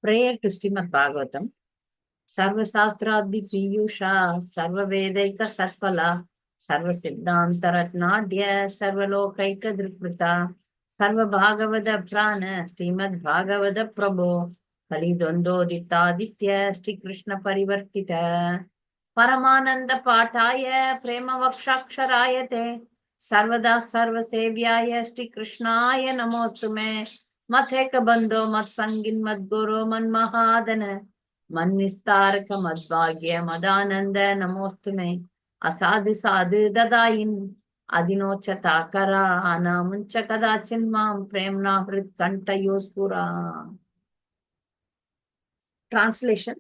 Prayer to Srimad Bhagavatam. Sarva Sastradhi Piyusha, Sarva Vedaika Satpala, Sarva Siddhanta Ratnadya, Sarva Lokaika Driprita, Sarva Bhagavada Prana, Srimad Bhagavada Prabhu, Kali Dondodita Ditya, Shri Krishna Parivartita, Paramananda Pataya, Prema Vakshaksharayate, Sarvada Sarva Sevyaya, Shri Krishnaya Namostume, Matheka Bandho, Mat Sangin, Mat Guru, Man Mahadana, मन्निस्तारक मद्भाग्य मदानंद नमोस्तुमे असाधु साधु ददायिन् अधिनोच्चताकरा अनामुञ्च कदाचिन् मां प्रेम्णा हृत्कण्ठयोस्फुरा. Translation.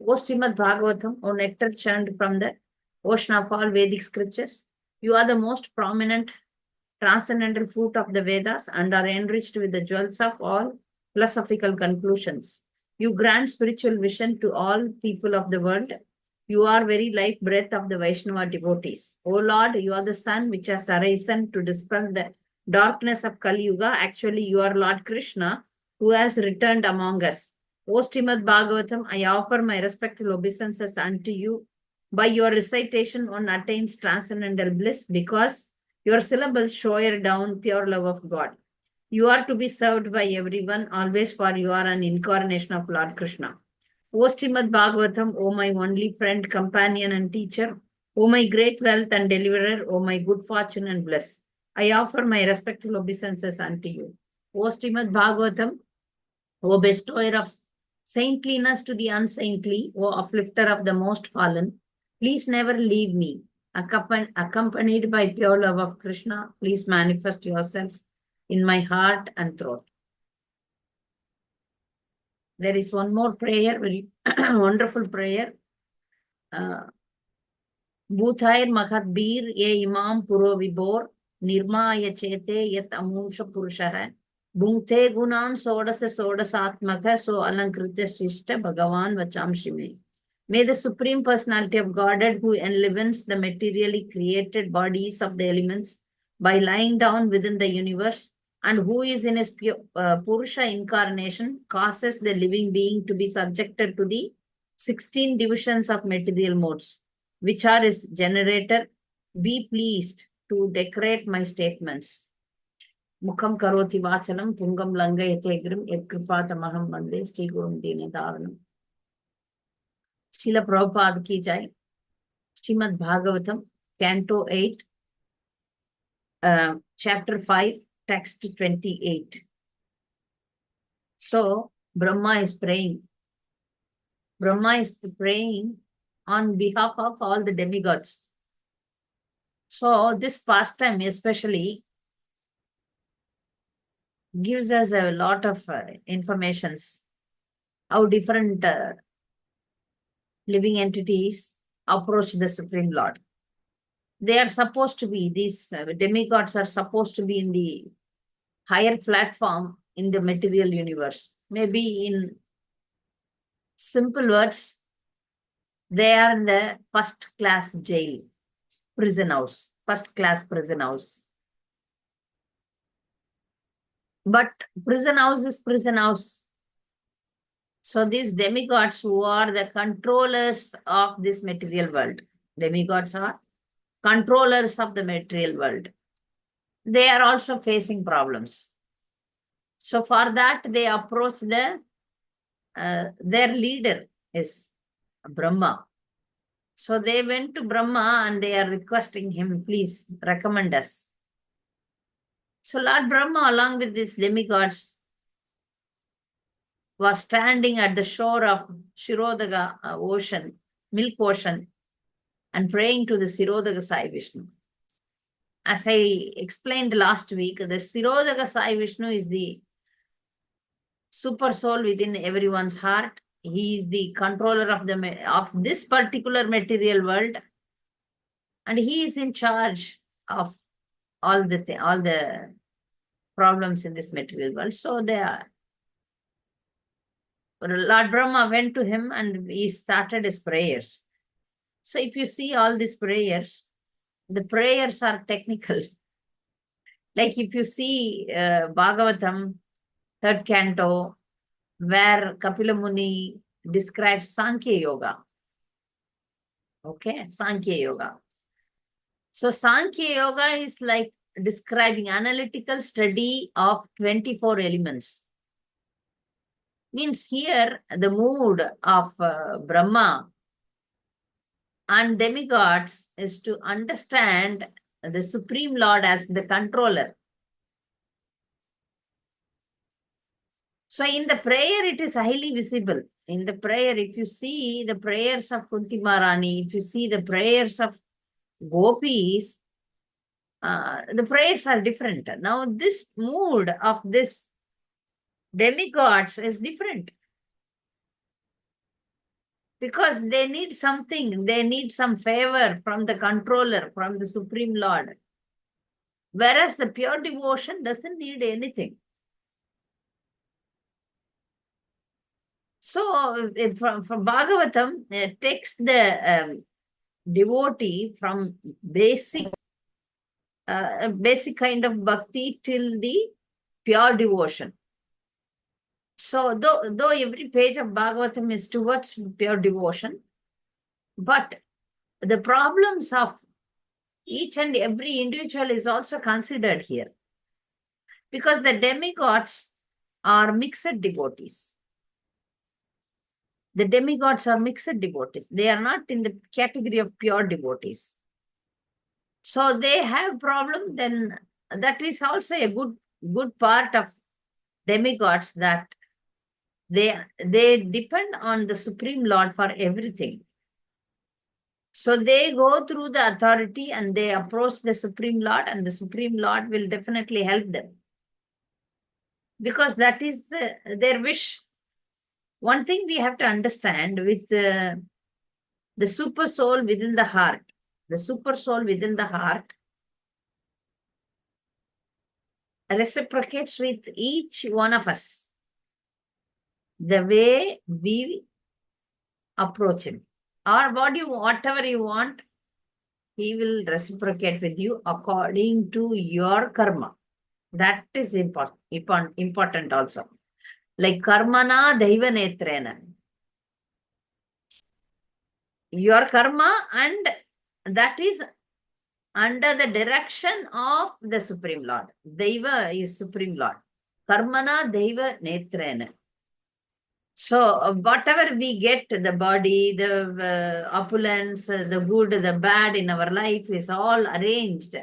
O Srimad Bhagavatam, O nectar churned from the ocean of all Vedic scriptures, you are the most prominent transcendental fruit of the Vedas and are enriched with the jewels of all philosophical conclusions. You grant spiritual vision to all people of the world. You are very life breath of the Vaishnava devotees. O Lord, you are the sun which has arisen to dispel the darkness of Kali Yuga. Actually, you are Lord Krishna who has returned among us. O Srimad Bhagavatam, I offer my respectful obeisances unto you. By your recitation, one attains transcendental bliss because your syllables shower down pure love of God. You are to be served by everyone, always, for you are an incarnation of Lord Krishna. O Srimad Bhagavatam, O my only friend, companion, and teacher, O my great wealth and deliverer, O my good fortune and bliss, I offer my respectful obeisances unto you. O Srimad Bhagavatam, O bestower of saintliness to the unsaintly, O uplifter of the most fallen, please never leave me. Accompanied by pure love of Krishna, please manifest yourself in my heart and throat. There is one more prayer, very wonderful prayer. Bhutair Mahatbir ye imam puro vibor nirmaya chete yat amusha purushah bhungte gunan sodasatmaka so alankrita shishta bhagavan vacham shime. May the Supreme Personality of Godhead, who enlivens the materially created bodies of the elements by lying down within the universe, and who is in his Purusha incarnation, causes the living being to be subjected to the 16 divisions of material modes, which are his generator, be pleased to decorate my statements. Mukham karoti vachalam pungam langayate grim yat kripatamaham vande Shri Gurum Dinadaranam. Srila Prabhupada ki jai. Srimad Bhagavatam, Canto 8, Chapter 5, Text 28. So, Brahma is praying. Brahma is praying on behalf of all the demigods. So, this pastime especially gives us a lot of informations, how different living entities approach the Supreme Lord. They are supposed to be, these demigods are supposed to be in the higher platform in the material universe. Maybe in simple words, they are in the first class jail, prison house, first class prison house. But prison house is prison house. So these demigods who are the controllers of this material world, demigods are controllers of the material world. They are also facing problems. So for that, they approach their leader is Brahma. So they went to Brahma and they are requesting him, please recommend us. So Lord Brahma, along with these demigods, was standing at the shore of Kshirodakasayi ocean, milk ocean, and praying to the Kshirodakasayi Vishnu. As I explained last week, the Kshirodakasayi Vishnu is the super soul within everyone's heart. He is the controller of this particular material world, and he is in charge of all the problems in this material world. So Lord Brahma went to him and he started his prayers. So if you see all these prayers, the prayers are technical. Like if you see Bhagavatam, third canto, where Kapila Muni describes Sankhya Yoga. Okay, Sankhya Yoga. So Sankhya Yoga is like describing analytical study of 24 elements. Means here the mood of Brahma and demigods is to understand the Supreme Lord as the controller. So in the prayer, it is highly visible. In the prayer, if you see the prayers of Kunti Maharani, if you see the prayers of gopis, the prayers are different. Now, this mood of this demigods is different because they need something, they need some favor from the controller, from the Supreme Lord. Whereas the pure devotion doesn't need anything. So, from Bhagavatam, takes the devotee from basic kind of bhakti till the pure devotion. So though every page of Bhagavatam is towards pure devotion, but the problems of each and every individual is also considered here. Because the demigods are mixed devotees. The demigods are mixed devotees. They are not in the category of pure devotees. So they have problem, then that is also a good part of demigods, that they depend on the Supreme Lord for everything. So they go through the authority and they approach the Supreme Lord, and the Supreme Lord will definitely help them. Because that is their wish. One thing we have to understand with the super soul within the heart. The super soul within the heart reciprocates with each one of us the way we approach him. Or whatever you want, he will reciprocate with you according to your karma. That is important also. Like karmana daiva netrena. Your karma, and that is under the direction of the Supreme Lord. Daiva is Supreme Lord. Karmana daiva netrena. So whatever we get, the body, the opulence, the good, the bad in our life is all arranged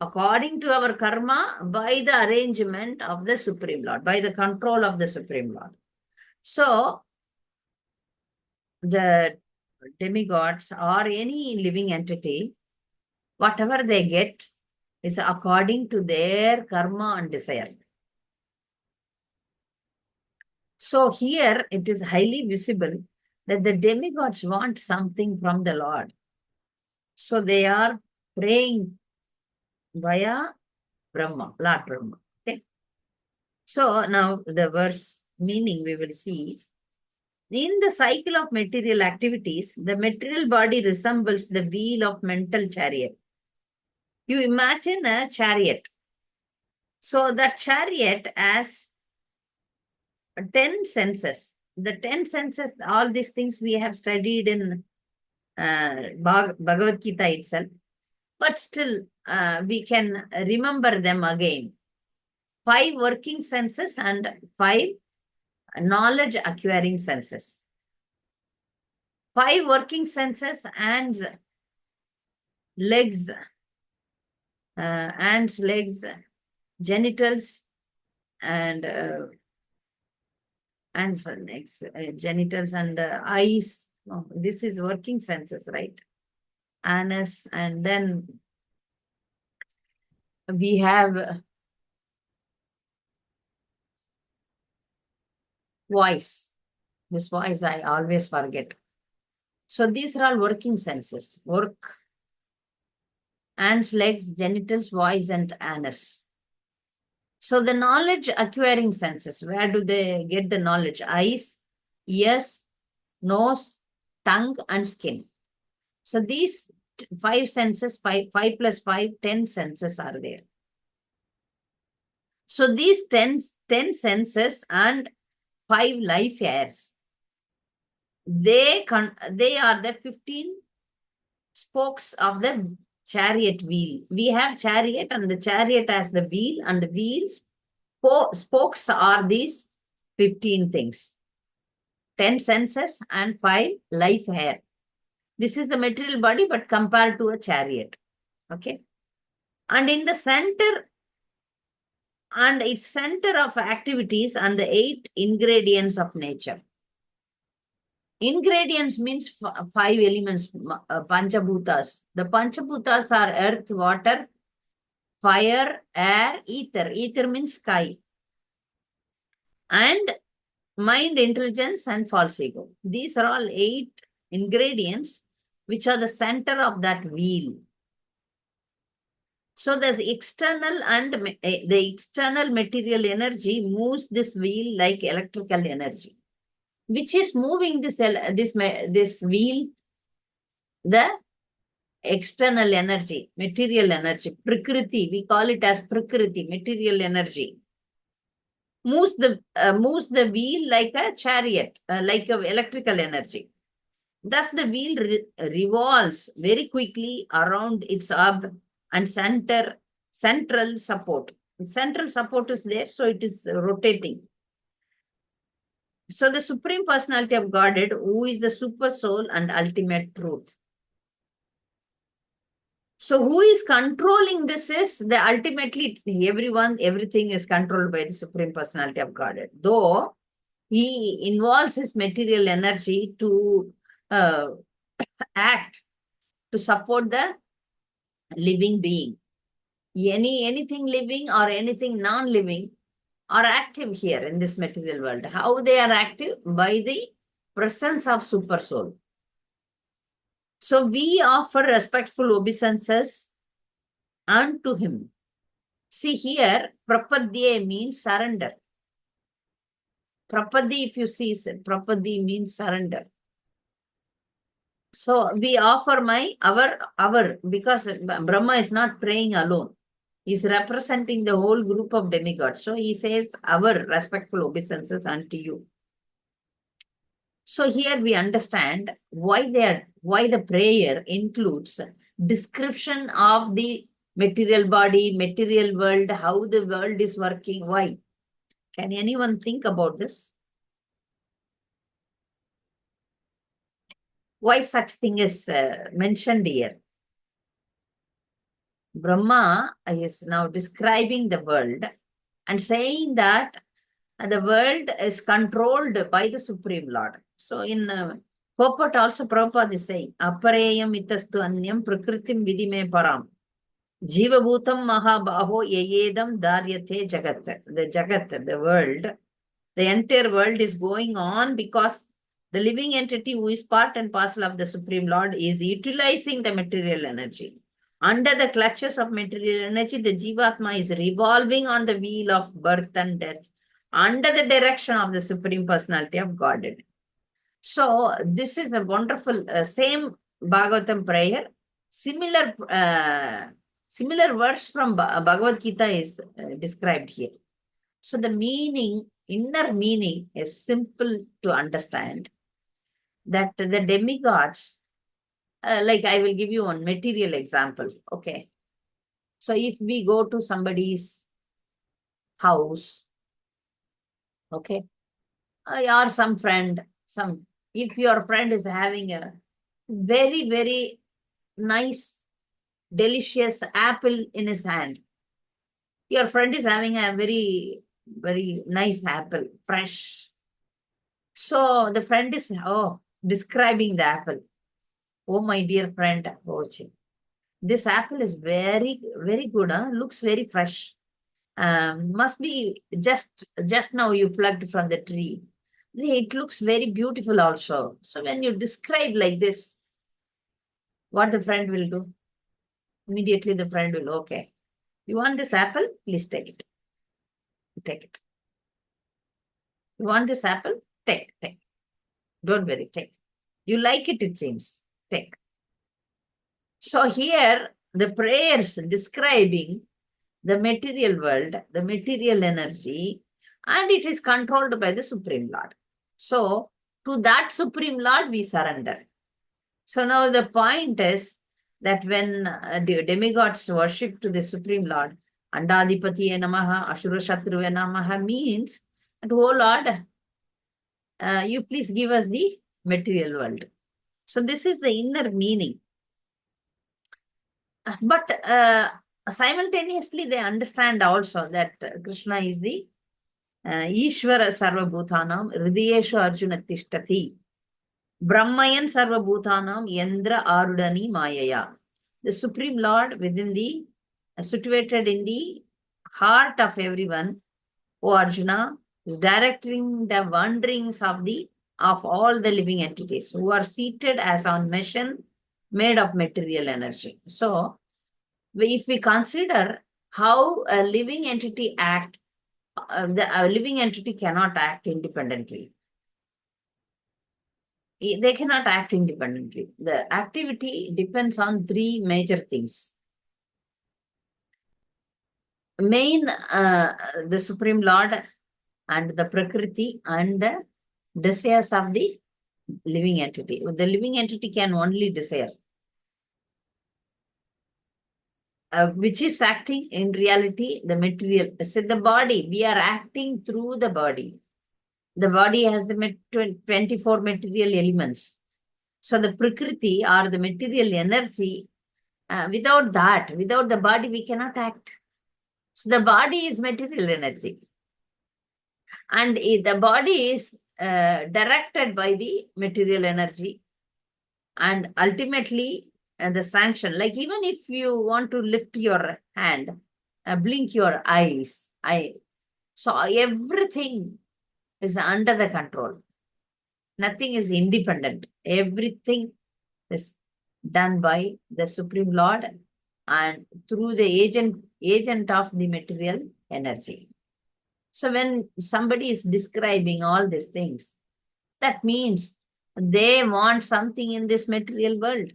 according to our karma by the arrangement of the Supreme Lord, by the control of the Supreme Lord. So the demigods or any living entity, whatever they get is according to their karma and desire. So here it is highly visible that the demigods want something from the Lord. So they are praying via Brahma, Lord Brahma. Okay. So now the verse meaning we will see. In the cycle of material activities, the material body resembles the wheel of mental chariot. You imagine a chariot. So that chariot has 10 senses. The 10 senses, all these things we have studied in Bhagavad Gita itself. But still, we can remember them again. 5 working senses and 5 knowledge acquiring senses. 5 working senses and legs, genitals, and for next genitals and eyes. No, this is working senses, right? Anus, and then we have voice. This voice I always forget. So these are all working senses. Work, hands, legs, genitals, voice, and anus. So the knowledge acquiring senses, where do they get the knowledge? Eyes, ears, nose, tongue, and skin. So these 5 senses, 5 plus 5, 10 senses are there. So these 10 senses and 5 life airs, they are the 15 spokes of the chariot wheel. We have chariot, and the chariot has the wheel, and the wheels spokes are these 15 things. 10 senses and 5 life air. This is the material body, but compared to a chariot. Okay. And in the center, and its center of activities, and the 8 ingredients of nature. Ingredients means 5 elements, Panchabhutas. The Panchabhutas are earth, water, fire, air, ether. Ether means sky. And mind, intelligence, and false ego. These are all 8 ingredients which are the center of that wheel. So the external material energy moves this wheel like electrical energy, which is moving this wheel, the external energy, material energy, Prakriti. We call it as Prakriti, material energy. Moves the wheel like a chariot, like a electrical energy. Thus, the wheel revolves very quickly around its hub and central support. Central support is there, so it is rotating. So, the Supreme Personality of Godhead, who is the super soul and ultimate truth. So, who is controlling this is ultimately everything is controlled by the Supreme Personality of Godhead. Though he involves his material energy to act to support the living being. Anything living or anything non-living are active here in this material world. How they are active? By the presence of super soul. So we offer respectful obeisances unto him. See here, prapadye means surrender. Prapadi, if you see, prapadi means surrender. So we offer our, because Brahma is not praying alone. He's representing the whole group of demigods. So he says, our respectful obeisances unto you. So here we understand why the prayer includes description of the material body, material world, how the world is working. Why? Can anyone think about this? Why such thing is mentioned here? Brahma is now describing the world and saying that the world is controlled by the Supreme Lord. So in purport also Prabhupada is saying, Apareyam itastu anyam prakritim vidime param. Jiva bhutam mahabaho yayedam daryate jagat. The jagat, the world, the entire world is going on because the living entity who is part and parcel of the Supreme Lord is utilizing the material energy. Under the clutches of material energy, the Jivatma is revolving on the wheel of birth and death under the direction of the Supreme Personality of Godhead. So, this is a wonderful, same Bhagavatam prayer. Similar verse from Bhagavad Gita is described here. So, the inner meaning is simple to understand, that the demigods, like I will give you one material example. Okay. So if we go to somebody's house, okay, or some friend, if your friend is having a very, very nice, delicious apple in his hand, your friend is having a very, very nice apple, fresh. So the friend is, describing the apple. Oh, my dear friend, this apple is very, very good. Looks very fresh. Must be just now you plucked from the tree. It looks very beautiful also. So when you describe like this, what the friend will do? Immediately the friend will, okay, you want this apple? Please take it. Take it. You want this apple? Take. Don't worry, take. You like it, it seems. Take. So here, the prayers describing the material world, the material energy, and it is controlled by the Supreme Lord. So, to that Supreme Lord we surrender. So now the point is that when demigods worship to the Supreme Lord, Andadipatiye Namaha, Ashura Shatruve Namaha means that, oh Lord, you please give us the material world. So this is the inner meaning. But simultaneously they understand also that Krishna is the Ishvara Sarva Bhutanam, Hridayeshu Arjuna Tishtati. Brahmayan Sarva Bhutanam Yendra Arudani Mayaya. The Supreme Lord within the, situated in the heart of everyone, O Arjuna, is directing the wanderings of all the living entities who are seated as on mission made of material energy. So, if we consider how a living entity act, a living entity cannot act independently. They cannot act independently. The activity depends on three major things. Main, the Supreme Lord and the Prakriti and the desires of the living entity. The living entity can only desire. Which is acting in reality, the material. So the body, we are acting through the body. The body has the 24 material elements. So the Prakriti or the material energy, without that, without the body, we cannot act. So the body is material energy. And the body is directed by the material energy. And ultimately, the sanction, like even if you want to lift your hand, blink your eyes, so everything is under the control. Nothing is independent. Everything is done by the Supreme Lord and through the agent of the material energy. So when somebody is describing all these things, that means they want something in this material world.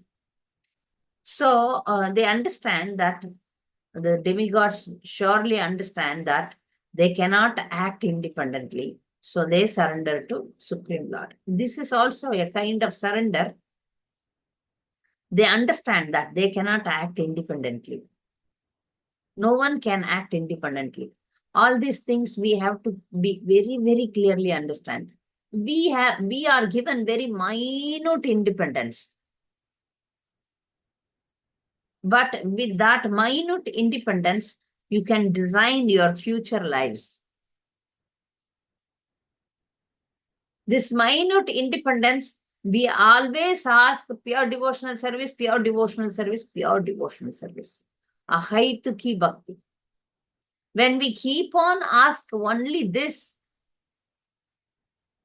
So they understand that, the demigods surely understand that they cannot act independently. So they surrender to Supreme Lord. This is also a kind of surrender. They understand that they cannot act independently. No one can act independently. All these things we have to be very, very clearly understand. We are given very minute independence. But with that minute independence, you can design your future lives. This minute independence, we always ask pure devotional service, pure devotional service, pure devotional service. Ahaituki bhakti. When we keep on ask only this,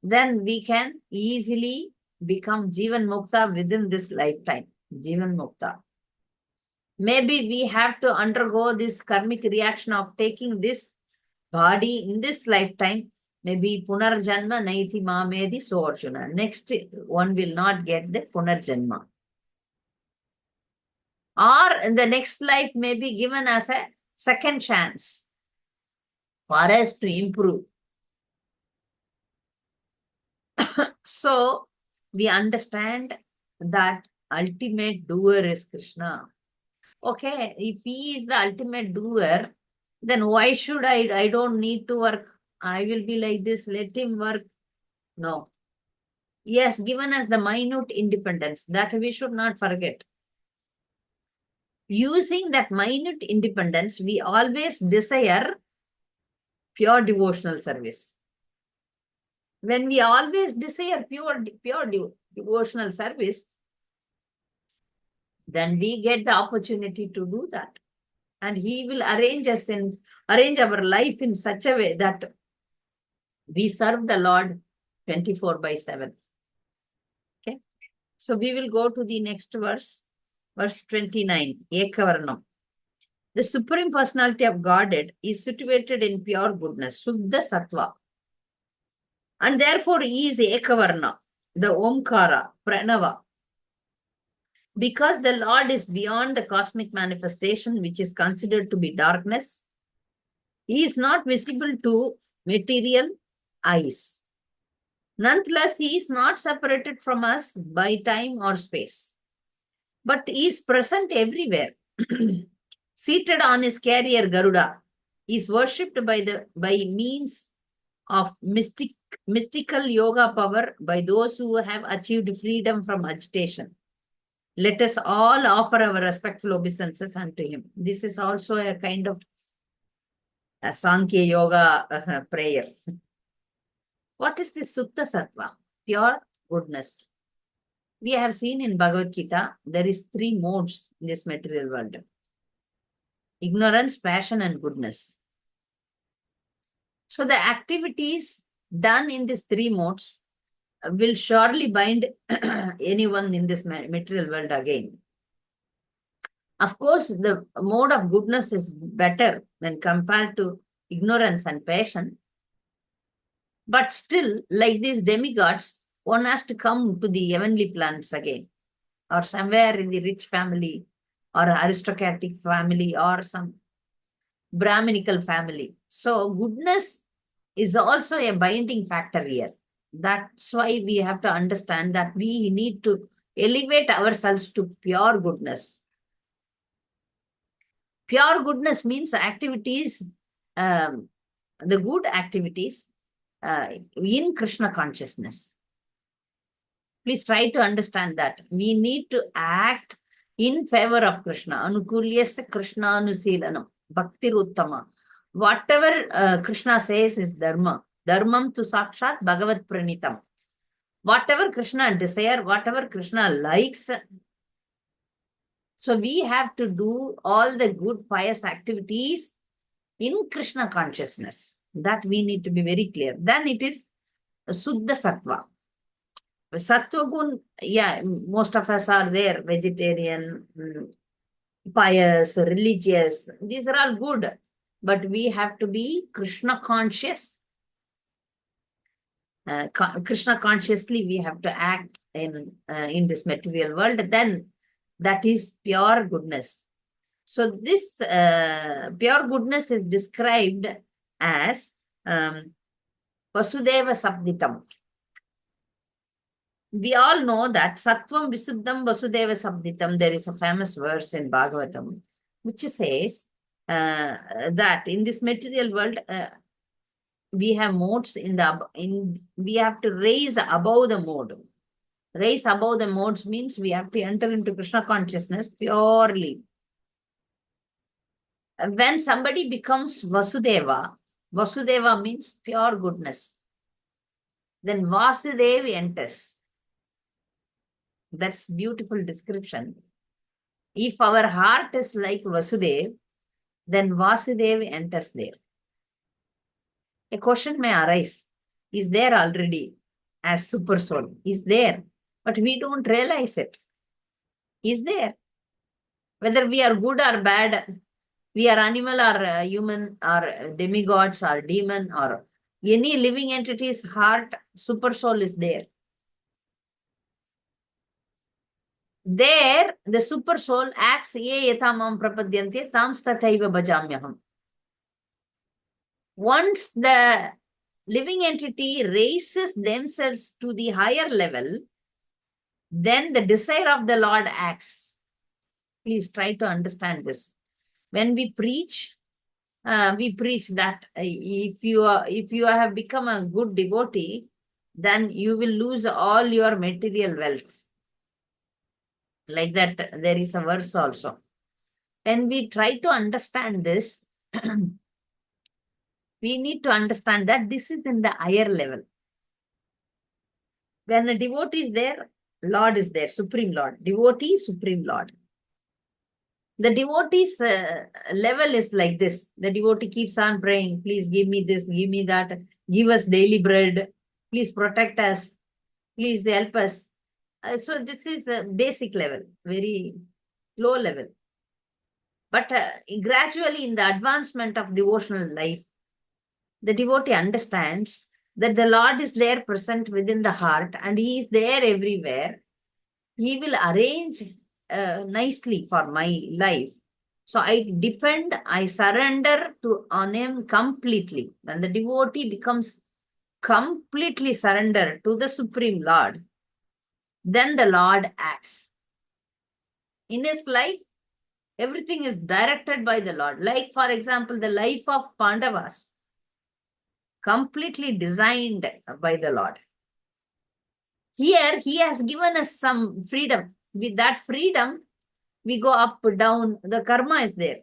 then we can easily become Jivan Mukta within this lifetime. Jivan Mukta. Maybe we have to undergo this karmic reaction of taking this body in this lifetime. Maybe Punarjanma Naiti Mamedi Soarjuna. Next one will not get the Punarjanma. Or in the next life may be given as a second chance for us to improve. So we understand that ultimate doer is Krishna. Okay, if he is the ultimate doer, then why should I don't need to work. I will be like this, let him work. No. Yes, given us the minute independence, that we should not forget. Using that minute independence, we always desire pure devotional service. When we always desire pure devotional service, then we get the opportunity to do that. And he will arrange our life in such a way that we serve the Lord 24/7. Okay. So we will go to the next verse, verse 29, Ekavarnam. The Supreme Personality of Godhead is situated in pure goodness, Suddha Sattva. And therefore he is Ekavarna, the Omkara, Pranava. Because the Lord is beyond the cosmic manifestation, which is considered to be darkness, He is not visible to material eyes. Nonetheless, he is not separated from us by time or space, but he is present everywhere. Seated on his carrier Garuda, he is worshipped by means of mystical yoga power by those who have achieved freedom from agitation. Let us all offer our respectful obeisances unto him. This is also a kind of a Sankhya Yoga prayer. What is this Sutta Sattva? Pure goodness. We have seen in Bhagavad Gita, there is 3 modes in this material world. Ignorance, passion, and goodness. So the activities done in these 3 modes will surely bind anyone in this material world again. Of course, the mode of goodness is better when compared to ignorance and passion. But still, like these demigods, one has to come to the heavenly planets again, or somewhere in the rich family, or aristocratic family, or some Brahminical family. So goodness is also a binding factor here. That's why we have to understand that we need to elevate ourselves to pure goodness. Pure goodness means activities, the good activities in Krishna consciousness. Please try to understand that. We need to act in favor of Krishna. Anukulyasya Krishna anusilanam. Bhakti Uttama. Whatever Krishna says is dharma. Dharmam tu sakshat bhagavat pranitam. Whatever Krishna desire, whatever Krishna likes. So we have to do all the good pious activities in Krishna consciousness. That we need to be very clear. Then it is Suddha Sattva. Sattva gun, yeah, most of us are there, vegetarian, pious, religious. These are all good. But we have to be Krishna conscious. Krishna consciously we have to act in this material world. Then that is pure goodness. So this pure goodness is described as Vasudeva Sabditam. We all know that Sattvam Visuddham Vasudeva Sabditam. There is a famous verse in Bhagavatam which says that in this material world we have modes we have to raise above the mode. Raise above the modes means we have to enter into Krishna consciousness purely. When somebody becomes Vasudeva, Vasudeva means pure goodness. Then Vasudev enters. That's beautiful description. If our heart is like Vasudev, then Vasudev enters there. A question may arise. Is there already as super soul? Is there. But we don't realize it. Is there. Whether we are good or bad, we are animal or human or demigods or demon or any living entity's heart, super soul is there. There, the super soul acts, ye yatha mam prapadyante tam stataiva bhajamyaham. Once the living entity raises themselves to the higher level, then the desire of the Lord acts. Please try to understand this. When we preach that if you have become a good devotee, then you will lose all your material wealth. Like that, there is a verse also. When we try to understand this, we need to understand that this is in the higher level. When the devotee is there, Lord is there, Supreme Lord. Devotee, Supreme Lord. The devotee's level is like this. The devotee keeps on praying, please give me this, give me that, give us daily bread, please protect us, please help us. So this is a basic level, very low level. But gradually in the advancement of devotional life, the devotee understands that the Lord is there present within the heart and he is there everywhere. He will arrange nicely for my life. So I surrender on him completely. When the devotee becomes completely surrendered to the Supreme Lord, then the Lord acts. In his life, everything is directed by the Lord. Like, for example, the life of Pandavas, completely designed by the Lord. Here, he has given us some freedom. With that freedom, we go up, down. The karma is there.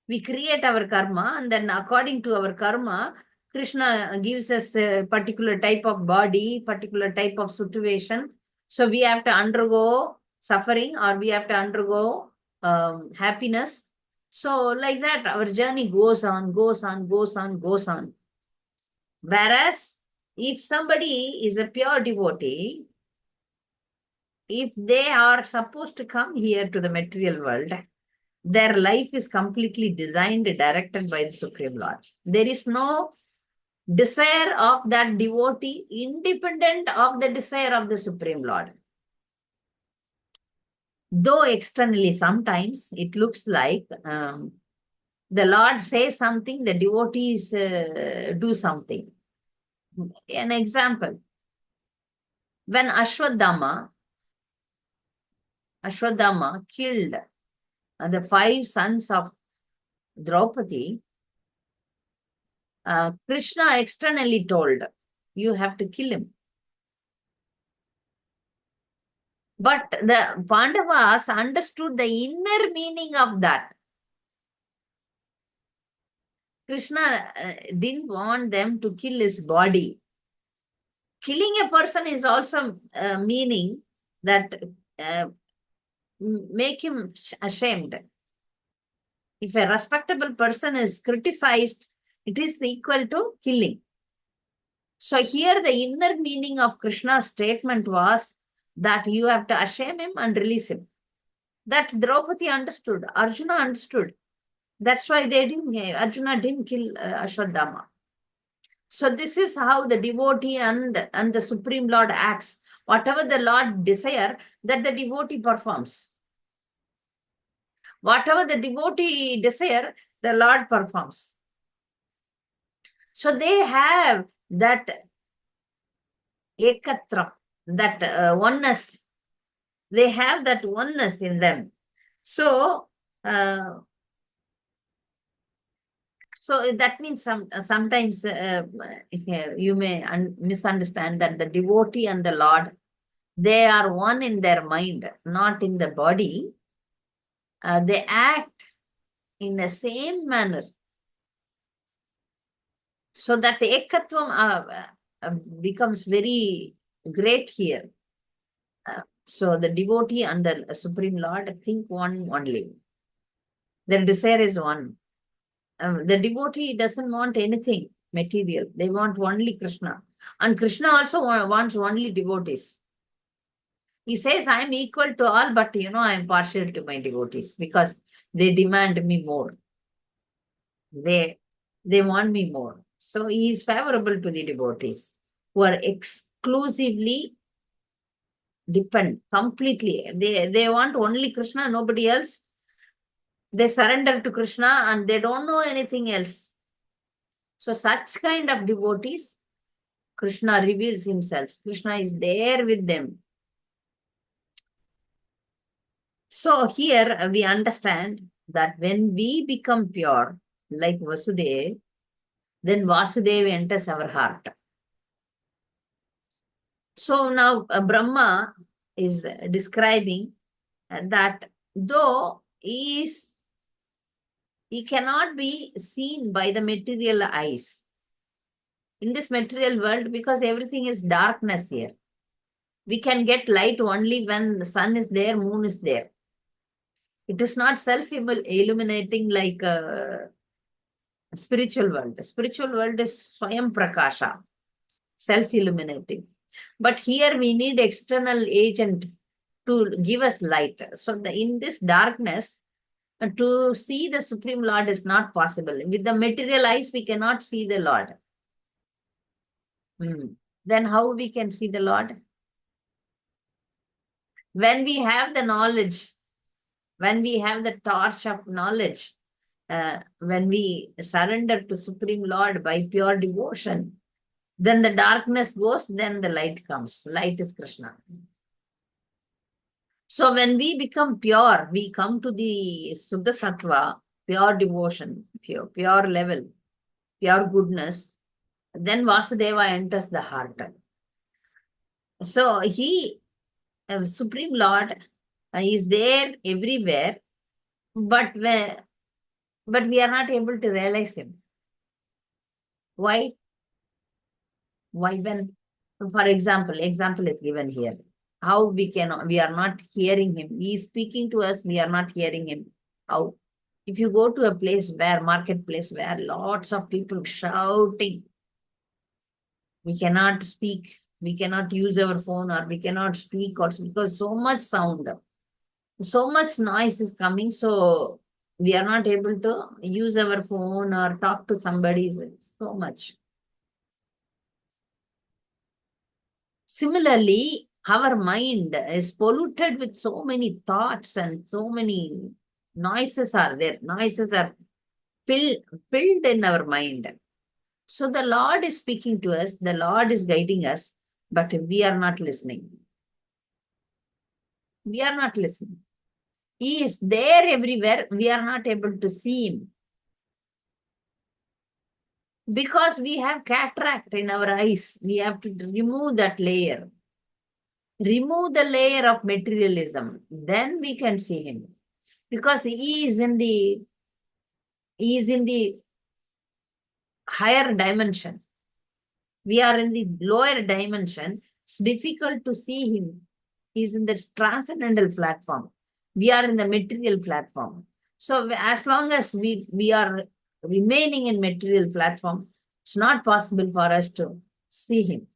We create our karma, and then according to our karma, Krishna gives us a particular type of body, particular type of situation. So we have to undergo suffering, or we have to undergo happiness. So like that, our journey goes on, goes on, goes on, goes on. Whereas if somebody is a pure devotee, if they are supposed to come here to the material world, their life is completely designed, directed by the Supreme Lord. There is no desire of that devotee independent of the desire of the Supreme Lord. Though externally sometimes it looks like the Lord says something, the devotees do something. An example, when Ashwadama killed the 5 sons of Draupadi, Krishna externally told, you have to kill him. But the Pandavas understood the inner meaning of that. Krishna didn't want them to kill his body. Killing a person is also meaning that make him ashamed. If a respectable person is criticized, it is equal to killing. So here the inner meaning of Krishna's statement was that you have to shame him and release him. That Draupadi understood, Arjuna understood. That's why Arjuna didn't kill Ashwadama. So this is how the devotee and the Supreme Lord acts. Whatever the Lord desire, that the devotee performs. Whatever the devotee desire, the Lord performs. So they have that ekatra, that oneness. They have that oneness in them. So that means sometimes you may misunderstand that the devotee and the Lord, they are one in their mind, not in the body. They act in the same manner. So that ekatvam becomes very great here. So the devotee and the Supreme Lord think one only. Their desire is one. The devotee doesn't want anything material. They want only Krishna. And Krishna also wants only devotees. He says, I am equal to all, but I am partial to my devotees because they demand me more. They want me more. So he is favorable to the devotees who are exclusively depend completely. They want only Krishna, nobody else. They surrender to Krishna and they don't know anything else. So such kind of devotees, Krishna reveals himself. Krishna is there with them. So here we understand that when we become pure, like Vasudeva, then Vasudeva enters our heart. So now Brahma is describing that though he cannot be seen by the material eyes in this material world because everything is darkness here. We can get light only when the sun is there, moon is there. It is not self-illuminating like spiritual world. The spiritual world is Swayam Prakasha, self-illuminating. But here we need external agent to give us light. So in this darkness, to see the Supreme Lord is not possible. With the material eyes, we cannot see the Lord. Then how we can see the Lord? When we have the knowledge when we have the torch of knowledge, when we surrender to Supreme Lord by pure devotion, then the darkness goes, then the light comes. Light is Krishna. So when we become pure, we come to the Suddha Sattva, pure devotion, pure level, pure goodness, then Vasudeva enters the heart. So Supreme Lord, is there everywhere, but we are not able to realize him. Why? Why? When, for example is given here. How we are not hearing him. He is speaking to us, we are not hearing him. How? If you go to a place marketplace where lots of people shouting, we cannot speak, we cannot use our phone, or we cannot speak also, because so much sound, so much noise is coming, so we are not able to use our phone or talk to somebody. It's so much. Similarly, our mind is polluted with so many thoughts and so many noises are there. Noises are filled in our mind. So the Lord is speaking to us, the Lord is guiding us, but we are not listening. We are not listening. He is there everywhere. We are not able to see him. Because we have cataract in our eyes, we have to remove that layer. Remove the layer of materialism, then we can see him. Because he is in the higher dimension. We are in the lower dimension. It's difficult to see him. He's in the transcendental platform. We are in the material platform. So as long as we are remaining in material platform, it's not possible for us to see him.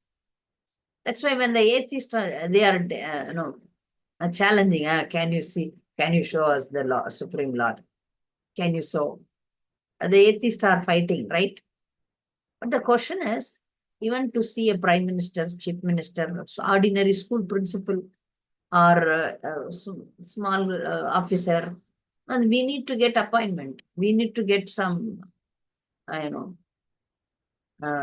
That's why when the atheists they are challenging, can you show us the Lord, Supreme Lord? Can you show? The atheists are fighting, right? But the question is, even to see a prime minister, chief minister, ordinary school principal, or small officer, and we need to get appointment. We need to get some,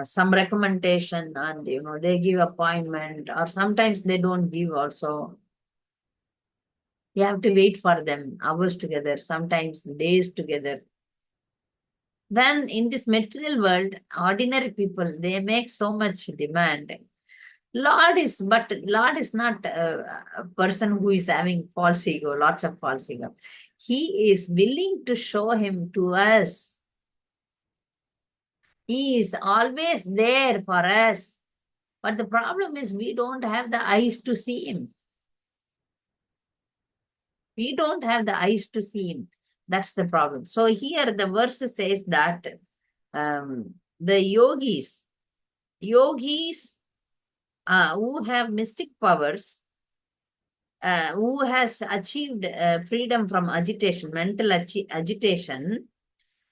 some recommendation, and they give appointment, or sometimes they don't give also. You have to wait for them hours together, sometimes days together. When in this material world, ordinary people, they make so much demand. Lord is not a person who is having false ego, lots of false ego. He is willing to show him to us. He is always there for us. But the problem is we don't have the eyes to see him. We don't have the eyes to see him. That's the problem. So here the verse says that the yogis who have mystic powers, who has achieved freedom from agitation, mental agitation,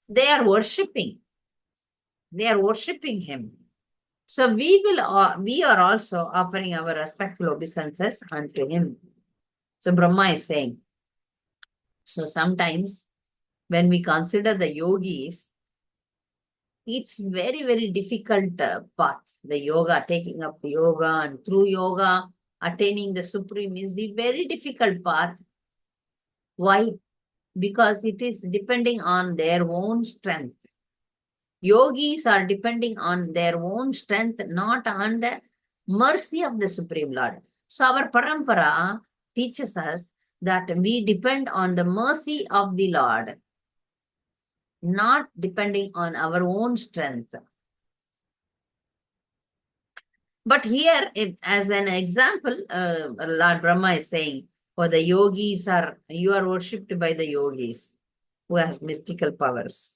they are worshipping. They are worshipping him. So we are also offering our respectful obeisances unto him. So Brahma is saying. So sometimes when we consider the yogis, it's very, very difficult path. The yoga, taking up yoga, and through yoga, attaining the supreme is the very difficult path. Why? Because it is depending on their own strength. Yogis are depending on their own strength, not on the mercy of the Supreme Lord. So our parampara teaches us that we depend on the mercy of the Lord, not depending on our own strength. But here, as an example, Lord Brahma is saying, for the yogis you are worshipped by the yogis who has mystical powers.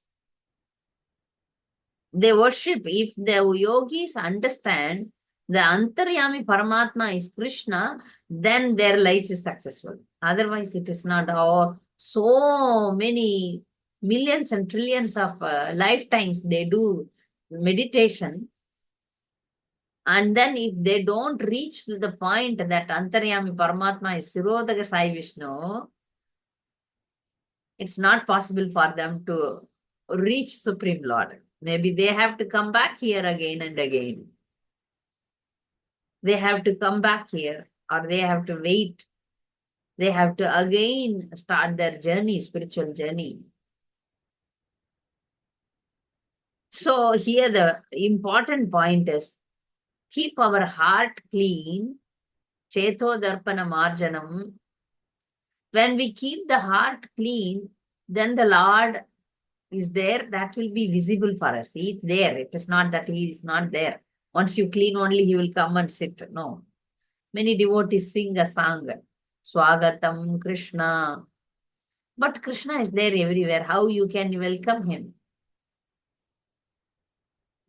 They worship, if the yogis understand the Antaryami Paramatma is Krishna, then their life is successful. Otherwise, it is not. So many millions and trillions of lifetimes they do meditation. And then if they don't reach to the point that Antaryami Paramatma is Kshirodakasayi Vishnu, it's not possible for them to reach Supreme Lord. Maybe they have to come back here again and again. They have to come back here, or they have to wait. They have to again start their journey, spiritual journey. So here the important point is keep our heart clean. Cheto darpana marjanam. When we keep the heart clean, then the Lord is there. That will be visible for us. He is there. It is not that he is not there. Once you clean only, he will come and sit. No. Many devotees sing a song, Swagatam Krishna. But Krishna is there everywhere. How you can welcome him?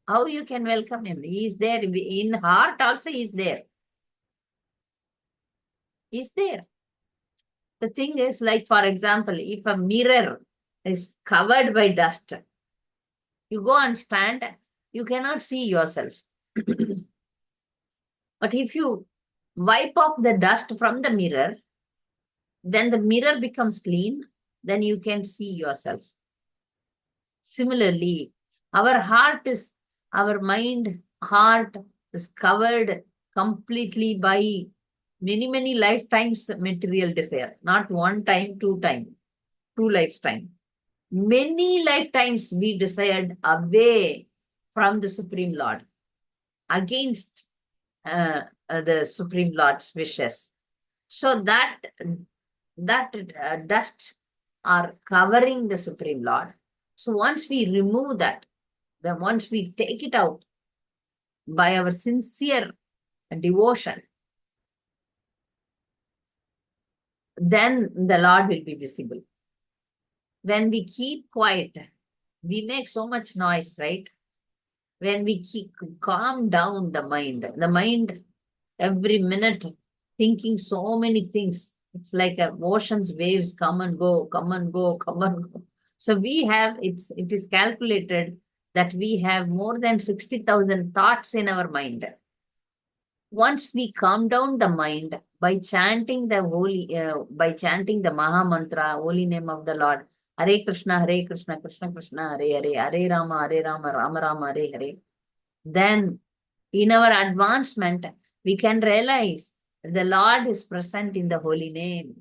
How you can welcome him? He is there. In heart also he is there. He is there. The thing is, like for example, if a mirror is covered by dust, you go and stand, you cannot see yourself. But if you wipe off the dust from the mirror, then the mirror becomes clean, then you can see yourself. Similarly, our mind, heart is covered completely by many lifetimes material desire. Not one time, two lifetime. Many lifetimes we desired away from the Supreme Lord, against the Supreme Lord's wishes. So that dust are covering the Supreme Lord. So once we remove that, then once we take it out by our sincere devotion, then the Lord will be visible. When we keep quiet, we make so much noise, right? When we calm down the mind every minute thinking so many things. It's like ocean's waves come and go, come and go, come and go. So it is calculated that we have more than 60,000 thoughts in our mind. Once we calm down the mind by chanting by chanting the Maha Mantra, holy name of the Lord, Hare Krishna, Krishna Krishna, Hare Hare, Hare Rama, Rama Rama, Hare Hare, then in our advancement, we can realize the Lord is present in the holy name.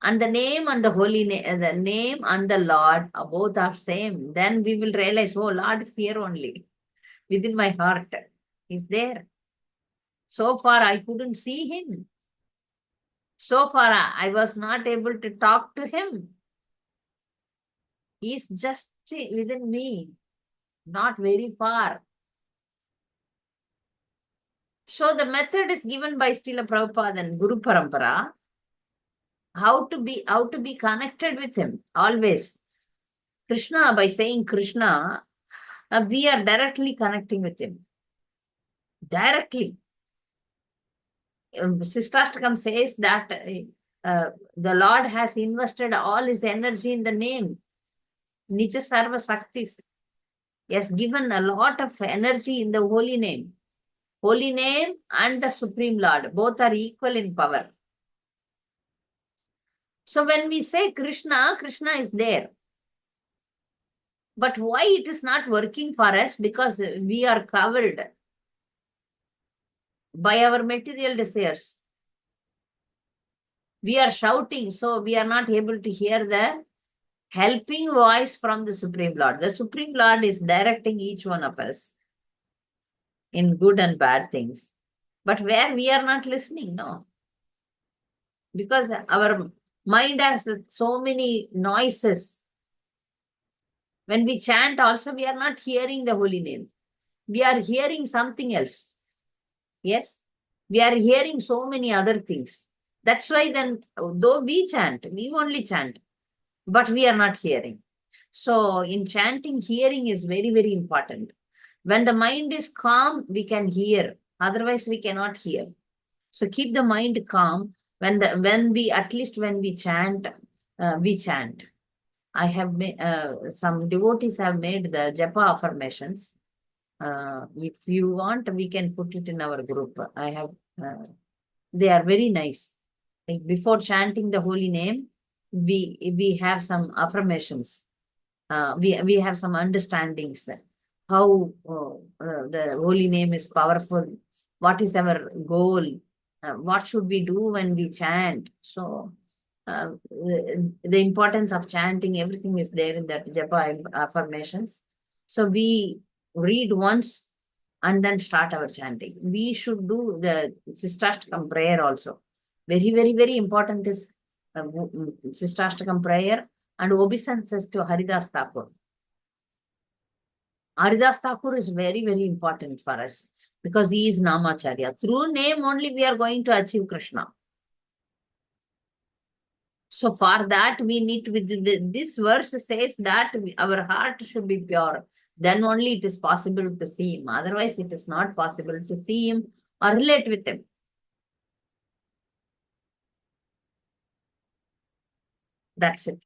And the name and the holy name, the name and the Lord are both are same. Then we will realize, oh, Lord is here only. Within my heart. He's there. So far, I couldn't see him. So far, I was not able to talk to him. He's just within me, not very far. So the method is given by Srila Prabhupada and Guru Parampara. How to be connected with him always. Krishna, by saying Krishna, we are directly connecting with him. Directly. Sistastakam says that the Lord has invested all his energy in the name. Nija Sarva Saktis. He has given a lot of energy in the holy name. Holy name and the Supreme Lord, both are equal in power. So when we say Krishna, Krishna is there. But why it is not working for us? Because we are covered by our material desires. We are shouting, so we are not able to hear the helping voice from the Supreme Lord. The Supreme Lord is directing each one of us in good and bad things. But where we are not listening, no. Because our mind has so many noises. When we chant also, we are not hearing the holy name. We are hearing something else. Yes, we are hearing so many other things. That's why then, though we chant, we only chant, but we are not hearing. So in chanting, hearing is very important. When the mind is calm, we can hear. Otherwise, we cannot hear. So keep the mind calm. When we chant, we chant. I have some devotees have made the japa affirmations. If you want, we can put it in our group. They are very nice. Like before chanting the holy name, we have some affirmations. We have some understandings how the holy name is powerful. What is our goal? What should we do when we chant? So the importance of chanting, everything is there in that japa affirmations. So we read once and then start our chanting. We should do the Sistashtakam prayer also. Very, very, very important is Sistashtakam prayer and obeisances to Haridas Thakur. Haridas Thakur is very, very important for us because he is Namacharya. Through name only we are going to achieve Krishna. So for that we need to be, this verse says that our heart should be pure. Then only it is possible to see him. Otherwise it is not possible to see him or relate with him. That's it.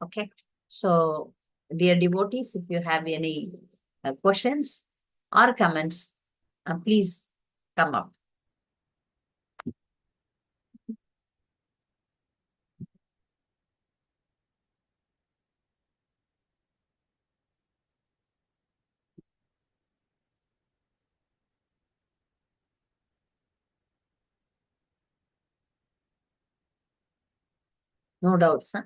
Okay. So, dear devotees, if you have any questions or comments, please come up. No doubts. Huh?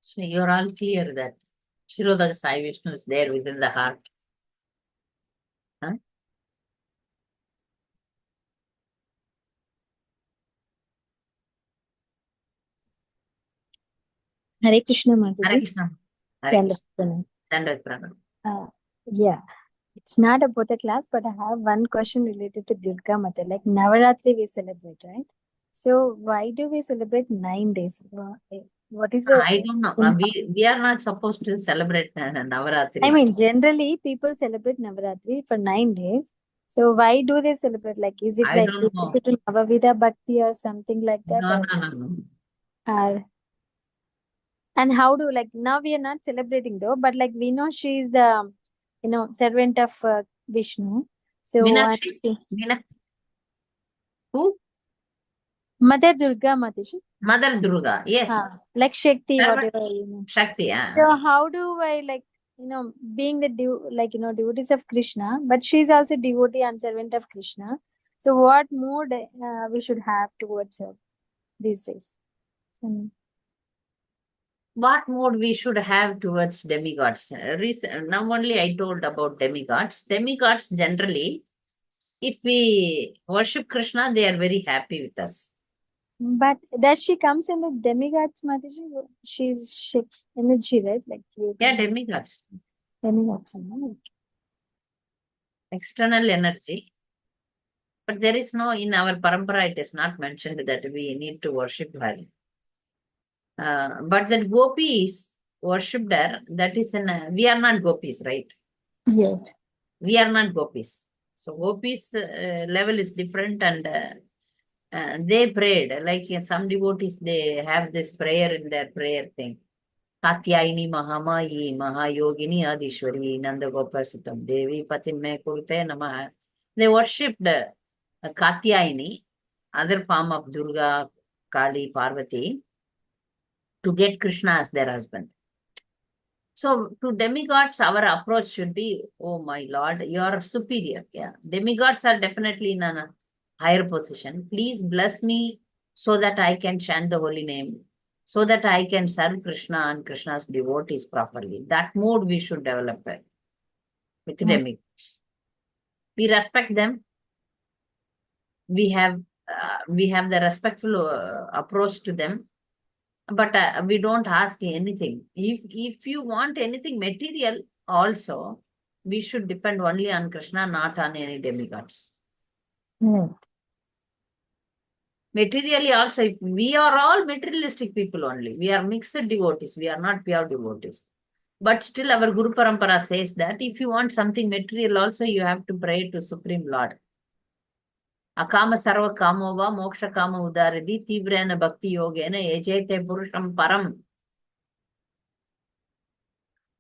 So, you're all clear that Kshirodakasayi Vishnu is there within the heart. Huh? Hare Krishna, Hare Mataji. Krishna. Hare Krishna. Dandavat Pranam. Yeah, it's not about the class, but I have one question related to Durga Mata. Like Navaratri we celebrate, right? So why do we celebrate 9 days? What is the... I don't know. We are not supposed to celebrate Navaratri. I mean, generally people celebrate Navaratri for 9 days. So why do they celebrate? Like, is it I like don't know. related to Navavida Bhakti or something like that? No. Or and how do, like, now we are not celebrating though, but like we know she is the, servant of Vishnu. So Meenakshi? Who? Mother Durga Mataji. Mother Durga. Yes. Like Shakti, Servant- whatever. Shakti, yeah. So how do I, like, being the devotees of Krishna, but she's also devotee and servant of Krishna. So what mood we should have towards her these days? What mode we should have towards demigods? Now only I told about demigods. Demigods generally, if we worship Krishna, they are very happy with us. But that she comes in the demigods, Mataji, she's energy, right? Like, yeah, demigods. Demigods. External energy. But there is no, in our parampara, it is not mentioned that we need to worship her. But that gopis worshipped her, that is we are not gopis, right? Yes. We are not gopis. So gopis level is different and they prayed, like some devotees, they have this prayer in their prayer thing. Katyayini Mahamayi Mahayogini Adishwari Nanda Gopasutam Devi Patimme Kurte Namaha. They worshipped Katyayini, other form of Durga, Kali, Parvati, to get Krishna as their husband. So to demigods, our approach should be, oh my Lord, you are superior. Yeah, demigods are definitely in a higher position. Please bless me so that I can chant the holy name, so that I can serve Krishna and Krishna's devotees properly. That mode we should develop with demigods. We respect them. We have the respectful approach to them. But we don't ask anything. If you want anything material, also we should depend only on Krishna, not on any demigods. Materially also, if we are all materialistic people only. We are mixed devotees. We are not pure devotees. But still, our Guru Parampara says that if you want something material, also you have to pray to Supreme Lord. Akama sarva kamo va moksha kama udaridi tivrena bhakti yogena yajete purusham param.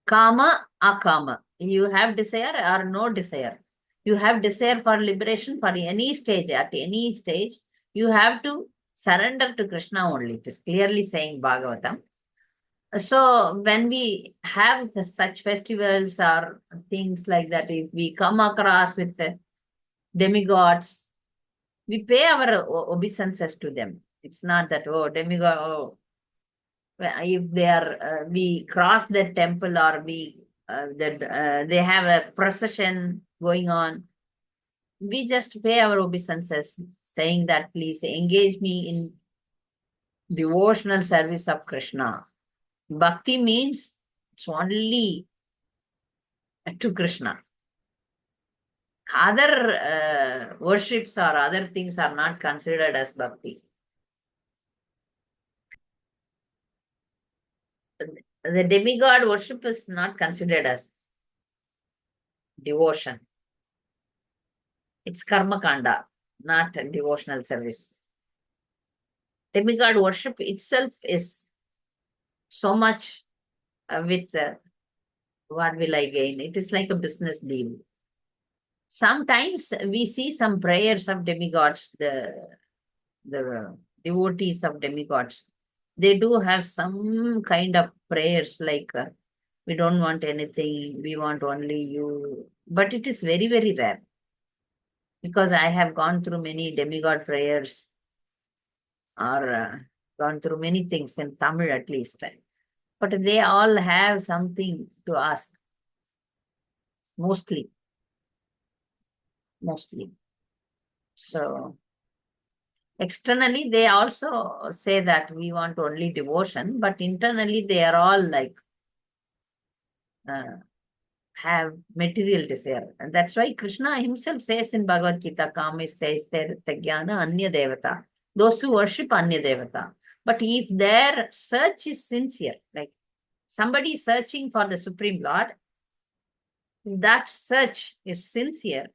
Kama, akama. You have desire or no desire. You have desire for liberation for any stage, at any stage. You have to surrender to Krishna only. It is clearly saying Bhagavatam. So when we have such festivals or things like that, if we come across with the demigods, we pay our obeisances to them. It's not that, oh, demigod, oh, if they are, we cross the temple or we, they have a procession going on, we just pay our obeisances, saying that, please engage me in devotional service of Krishna. Bhakti means it's only to Krishna. Other worships or other things are not considered as bhakti. The demigod worship is not considered as devotion. It's karma kanda, not a devotional service. Demigod worship itself is so much with what will I gain? It is like a business deal. Sometimes we see some prayers of demigods, the devotees of demigods. They do have some kind of prayers like we don't want anything, we want only you. But it is very, very rare because I have gone through many demigod prayers or gone through many things in Tamil at least. But they all have something to ask, mostly. So externally, they also say that we want only devotion, but internally, they are all like uh, have material desire. And that's why Krishna himself says in Bhagavad Gita, Kamiste Tagyana Anya Devata. Those who worship Anya Devata. But if their search is sincere, like somebody is searching for the Supreme Lord, if that search is sincere,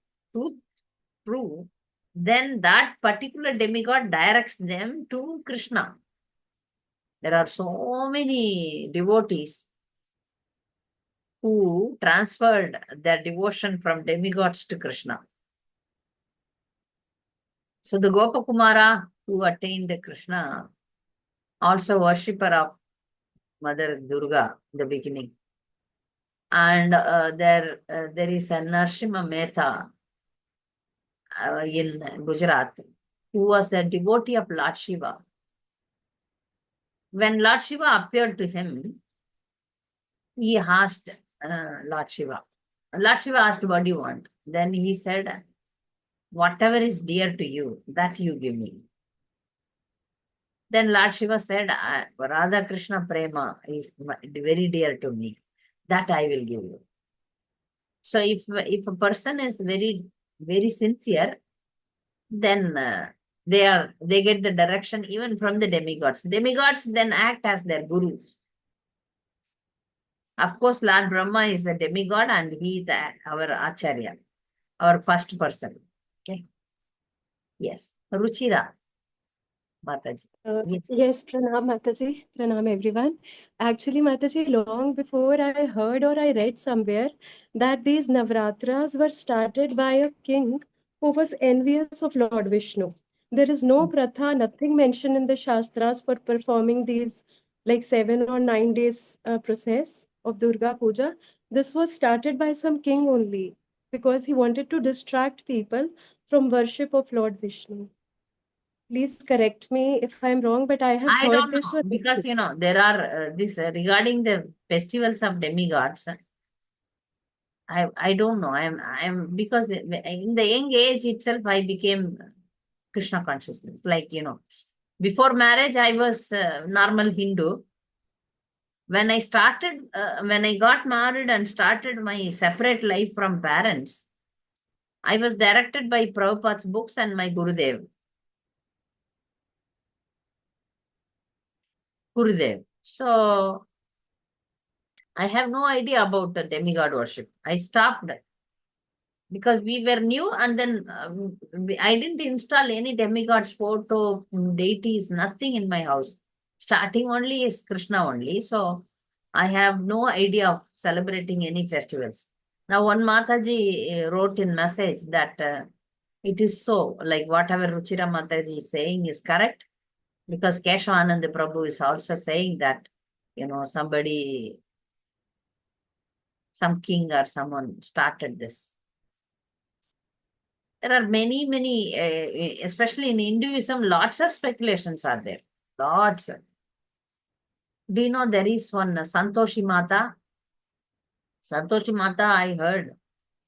true, then that particular demigod directs them to Krishna. There are so many devotees who transferred their devotion from demigods to Krishna. So the Gopakumara who attained Krishna, also worshipper of Mother Durga in the beginning. And there is a Narsimha Mehta in Gujarat who was a devotee of Lord Shiva. When Lord Shiva appeared to him, he asked Lord Shiva. Lord Shiva asked, what do you want? Then he said, whatever is dear to you, that you give me. Then Lord Shiva said, Radha Krishna Prema is very dear to me. That I will give you. So if a person is very, very sincere, then they get the direction even from the demigods. Demigods then act as their guru. Of course, Lord Brahma is a demigod and he is our Acharya, our first person. Okay. Yes. Ruchira, Mataji. Yes. Yes, Pranam Mataji, Pranam everyone. Actually, Mataji, long before I heard or I read somewhere that these Navratras were started by a king who was envious of Lord Vishnu. There is no pratha, nothing mentioned in the Shastras for performing these like 7 or 9 days process of Durga Puja. This was started by some king only because he wanted to distract people from worship of Lord Vishnu. Please correct me if I'm wrong, but I have I heard don't this know one. because there are this regarding the festivals of demigods. I don't know. I'm because in the young age itself I became Krishna consciousness. Like before marriage I was normal Hindu. When I got married and started my separate life from parents, I was directed by Prabhupada's books and my Gurudev. So I have no idea about the demigod worship. I stopped because we were new, and then I didn't install any demigods photo, deities, nothing in my house. Starting only is Krishna only. So I have no idea of celebrating any festivals. Now one Mataji wrote in message that it is so, like whatever Ruchira Mataji is saying is correct, because Keshavananda Prabhu is also saying that, somebody, some king or someone started this. There are many, especially in Hinduism, lots of speculations are there. Lots. Do you know there is one Santoshi Mata? Santoshi Mata, I heard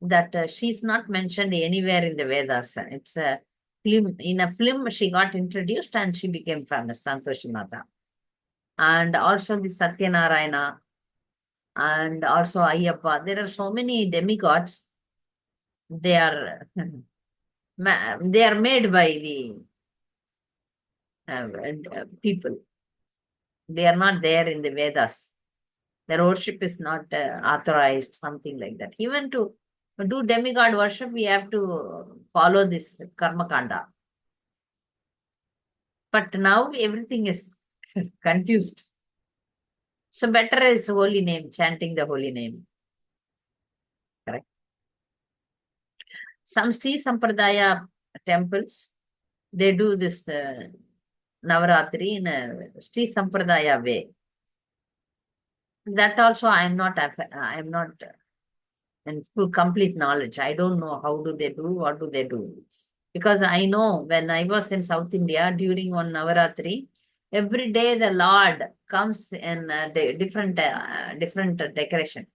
that she's not mentioned anywhere in the Vedas. It's a film. In a film, she got introduced and she became famous, Santoshi Mata. And also the Satyanarayana and also Ayyappa. There are so many demigods. They are they are made by the people. They are not there in the Vedas. Their worship is not authorized, something like that. Even to do demigod worship, we have to follow this karma kanda. But now everything is confused. So better is holy name, chanting the holy name. Correct. Some Sri Sampradaya temples, they do this Navaratri in a Sri Sampradaya way. That also I am not in full complete knowledge. I don't know how do they do, what do they do. Because I know when I was in South India during one Navaratri, every day the Lord comes in different decoration.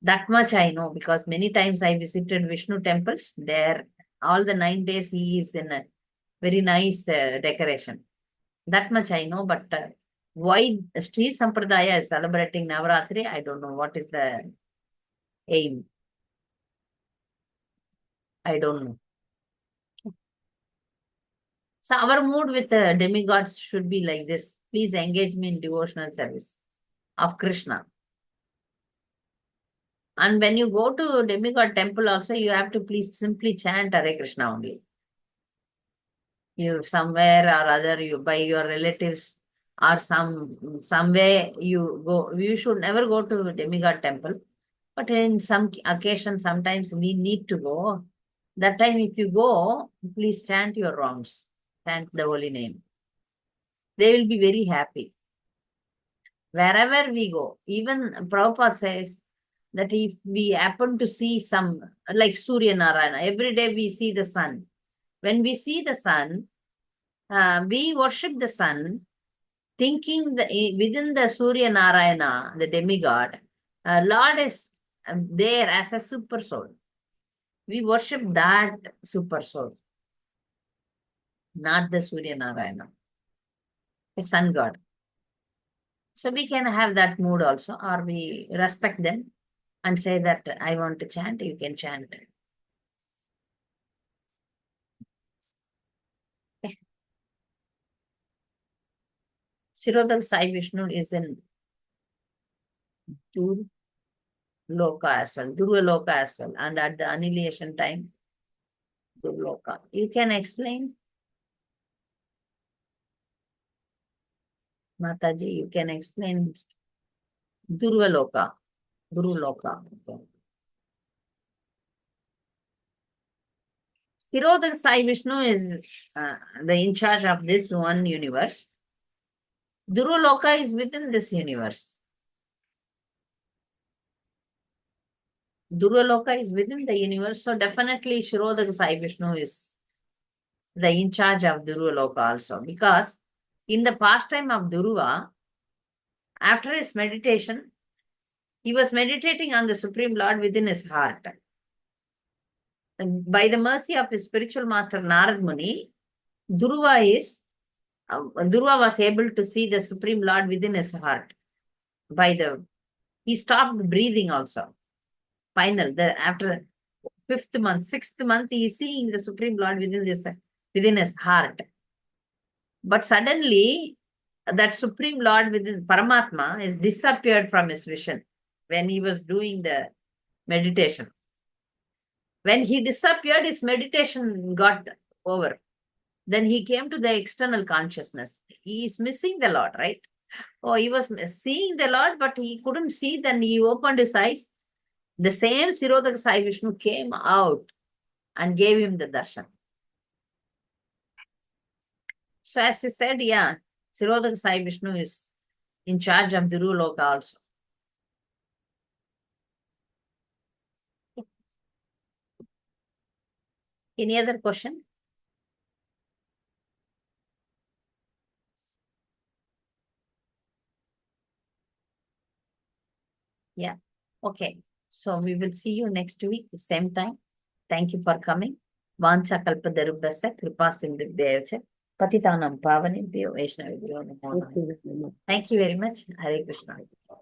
That much I know, because many times I visited Vishnu temples. There, all the 9 days he is in a very nice decoration. That much I know, but why Sri Sampradaya is celebrating Navaratri, I don't know what is the aim. I don't know. So our mood with demigods should be like this. Please engage me in devotional service of Krishna. And when you go to demigod temple also, you have to please simply chant Hare Krishna only. You somewhere or other, you by your relatives or some way you go. You should never go to demigod temple. But in some occasion, sometimes we need to go. That time if you go, please chant your wrongs. Chant the holy name. They will be very happy. Wherever we go, even Prabhupada says that if we happen to see some, like Surya Narayana, every day we see the sun. When we see the sun, we worship the sun, thinking within the Surya Narayana, the demigod, Lord is there as a super soul. We worship that super soul, not the Surya Narayana, a sun god. So we can have that mood also, or we respect them and say that I want to chant, you can chant. Kshirodakasayi Vishnu is in Dur Loka as well, Durva Loka as well, and at the annihilation time, Durloka. You can explain, Mataji, you can explain Durva Loka, Durva Loka. Okay. Kshirodakasayi Vishnu is the in charge of this one universe. Durva Loka is within this universe. Durva Loka is within the universe, so definitely Kshirodakasayi Vishnu is the in charge of Durva Loka also, because in the pastime of Durva, after his meditation, he was meditating on the Supreme Lord within his heart. And by the mercy of his spiritual master Narad Muni, Durva was able to see the Supreme Lord within his heart. He stopped breathing also. After 5th month, 6th month, he is seeing the Supreme Lord within his heart. But suddenly, that Supreme Lord within Paramatma is disappeared from his vision when he was doing the meditation. When he disappeared, his meditation got over. Then he came to the external consciousness. He is missing the Lord, right? Oh, he was seeing the Lord, but he couldn't see. Then he opened his eyes. The same Kshirodakasayi Vishnu came out and gave him the darshan. So as you said, yeah, Kshirodakasayi Vishnu is in charge of the Ruloka also. Any other question? Yeah. Okay. So we will see you next week, same time. Thank you for coming. Vancha kalpadarubhasya kripa sindhubhyacha patitanam pavanebhyo vaishnavibhyo namo namaha. Thank you very much. Hare Krishna.